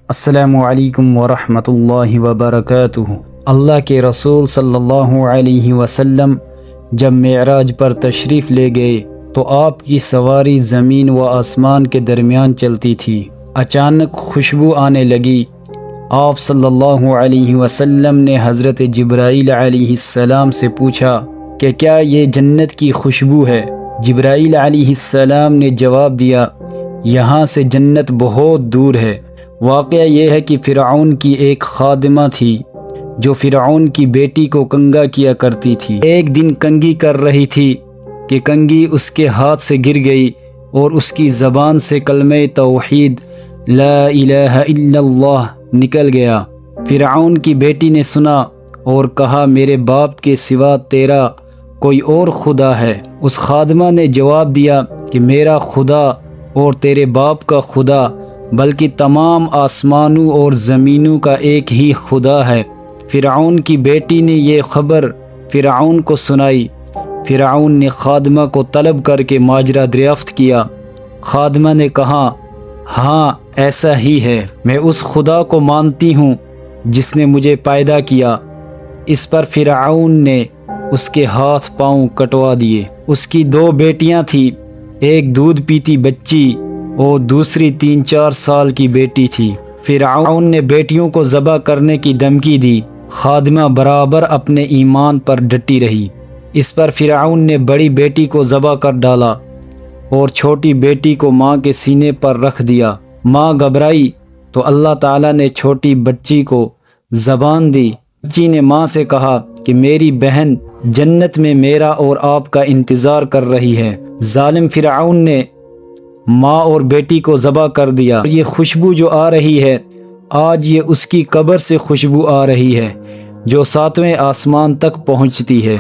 السلام علیکم ورحمۃ اللہ وبرکاتہ۔ اللہ کے رسول صلی اللہ علیہ وسلم جب معراج پر تشریف لے گئے تو آپ کی سواری زمین و آسمان کے درمیان چلتی تھی۔ اچانک خوشبو آنے لگی۔ آپ صلی اللہ علیہ وسلم نے حضرت جبرائیل علیہ السلام سے پوچھا کہ کیا یہ جنت کی خوشبو ہے؟ جبرائیل علیہ السلام نے جواب دیا، یہاں سے جنت بہت دور ہے۔ واقعہ یہ ہے کہ فرعون کی ایک خادمہ تھی جو فرعون کی بیٹی کو کنگھا کیا کرتی تھی۔ ایک دن کنگھی کر رہی تھی کہ کنگھی اس کے ہاتھ سے گر گئی اور اس کی زبان سے کلمہ توحید لا الہ الا اللہ نکل گیا۔ فرعون کی بیٹی نے سنا اور کہا، میرے باپ کے سوا تیرا کوئی اور خدا ہے؟ اس خادمہ نے جواب دیا کہ میرا خدا اور تیرے باپ کا خدا بلکہ تمام آسمانوں اور زمینوں کا ایک ہی خدا ہے۔ فرعون کی بیٹی نے یہ خبر فرعون کو سنائی۔ فرعون نے خادمہ کو طلب کر کے ماجرا دریافت کیا۔ خادمہ نے کہا، ہاں ایسا ہی ہے، میں اس خدا کو مانتی ہوں جس نے مجھے پیدا کیا۔ اس پر فرعون نے اس کے ہاتھ پاؤں کٹوا دیے۔ اس کی دو بیٹیاں تھیں، ایک دودھ پیتی بچی اور دوسری 3-4 سال کی بیٹی تھی۔ فرعون نے بیٹیوں کو ذبح کرنے کی دھمکی دی۔ خادمہ برابر اپنے ایمان پر ڈٹی رہی۔ اس پر فرعون نے بڑی بیٹی کو ذبح کر ڈالا اور چھوٹی بیٹی کو ماں کے سینے پر رکھ دیا۔ ماں گھبرائی تو اللہ تعالیٰ نے چھوٹی بچی کو زبان دی۔ بچی نے ماں سے کہا کہ میری بہن جنت میں میرا اور آپ کا انتظار کر رہی ہے۔ ظالم فرعون نے ماں اور بیٹی کو ذبح کر دیا۔ یہ خوشبو جو آ رہی ہے آج، یہ اس کی قبر سے خوشبو آ رہی ہے جو 7ویں آسمان تک پہنچتی ہے۔